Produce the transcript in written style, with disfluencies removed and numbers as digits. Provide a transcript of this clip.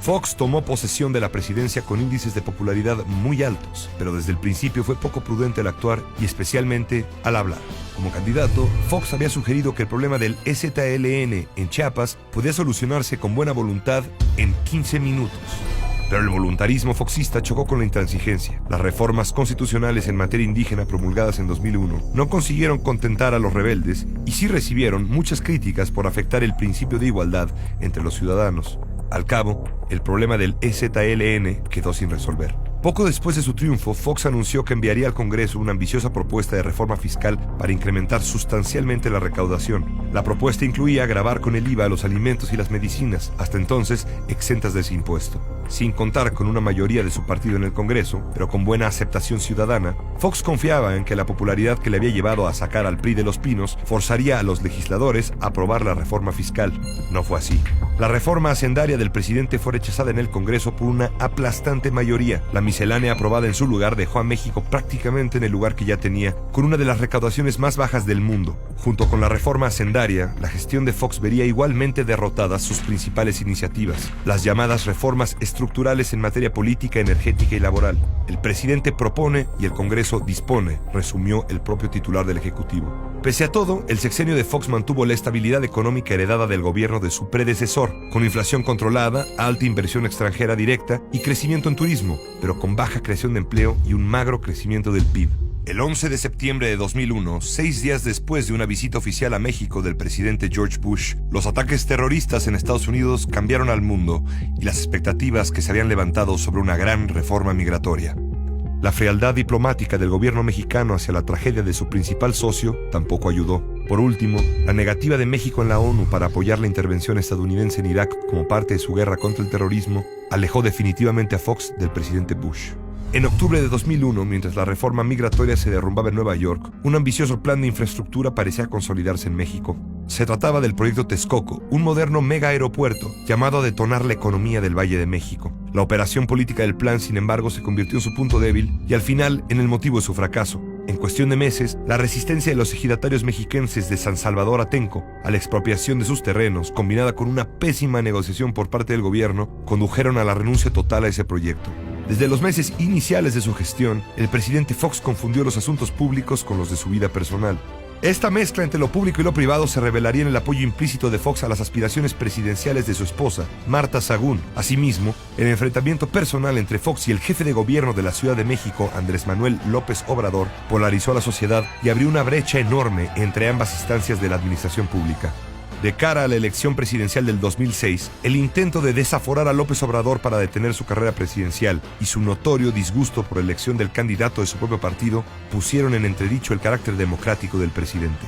Fox tomó posesión de la presidencia con índices de popularidad muy altos, pero desde el principio fue poco prudente al actuar y especialmente al hablar. Como candidato, Fox había sugerido que el problema del EZLN en Chiapas podía solucionarse con buena voluntad en 15 minutos. Pero el voluntarismo foxista chocó con la intransigencia. Las reformas constitucionales en materia indígena promulgadas en 2001 no consiguieron contentar a los rebeldes y sí recibieron muchas críticas por afectar el principio de igualdad entre los ciudadanos. Al cabo, el problema del EZLN quedó sin resolver. Poco después de su triunfo, Fox anunció que enviaría al Congreso una ambiciosa propuesta de reforma fiscal para incrementar sustancialmente la recaudación. La propuesta incluía gravar con el IVA los alimentos y las medicinas, hasta entonces exentas de ese impuesto. Sin contar con una mayoría de su partido en el Congreso, pero con buena aceptación ciudadana, Fox confiaba en que la popularidad que le había llevado a sacar al PRI de los Pinos forzaría a los legisladores a aprobar la reforma fiscal. No fue así. La reforma hacendaria del presidente fue rechazada en el Congreso por una aplastante mayoría. La miscelánea aprobada en su lugar dejó a México prácticamente en el lugar que ya tenía, con una de las recaudaciones más bajas del mundo. Junto con la reforma hacendaria, la gestión de Fox vería igualmente derrotadas sus principales iniciativas, las llamadas reformas estructurales en materia política, energética y laboral. El presidente propone y el Congreso dispone, resumió el propio titular del Ejecutivo. Pese a todo, el sexenio de Fox mantuvo la estabilidad económica heredada del gobierno de su predecesor, con inflación controlada, alta inversión extranjera directa y crecimiento en turismo, pero con baja creación de empleo y un magro crecimiento del PIB. El 11 de septiembre de 2001, 6 días después de una visita oficial a México del presidente George Bush, los ataques terroristas en Estados Unidos cambiaron al mundo y las expectativas que se habían levantado sobre una gran reforma migratoria. La frialdad diplomática del gobierno mexicano hacia la tragedia de su principal socio tampoco ayudó. Por último, la negativa de México en la ONU para apoyar la intervención estadounidense en Irak como parte de su guerra contra el terrorismo alejó definitivamente a Fox del presidente Bush. En octubre de 2001, mientras la reforma migratoria se derrumbaba en Nueva York, un ambicioso plan de infraestructura parecía consolidarse en México. Se trataba del proyecto Texcoco, un moderno mega aeropuerto llamado a detonar la economía del Valle de México. La operación política del plan, sin embargo, se convirtió en su punto débil y al final en el motivo de su fracaso. En cuestión de meses, la resistencia de los ejidatarios mexiquenses de San Salvador Atenco a la expropiación de sus terrenos, combinada con una pésima negociación por parte del gobierno, condujeron a la renuncia total a ese proyecto. Desde los meses iniciales de su gestión, el presidente Fox confundió los asuntos públicos con los de su vida personal. Esta mezcla entre lo público y lo privado se revelaría en el apoyo implícito de Fox a las aspiraciones presidenciales de su esposa, Marta Sagún. Asimismo, el enfrentamiento personal entre Fox y el jefe de gobierno de la Ciudad de México, Andrés Manuel López Obrador, polarizó a la sociedad y abrió una brecha enorme entre ambas instancias de la administración pública. De cara a la elección presidencial del 2006, el intento de desaforar a López Obrador para detener su carrera presidencial y su notorio disgusto por la elección del candidato de su propio partido pusieron en entredicho el carácter democrático del presidente.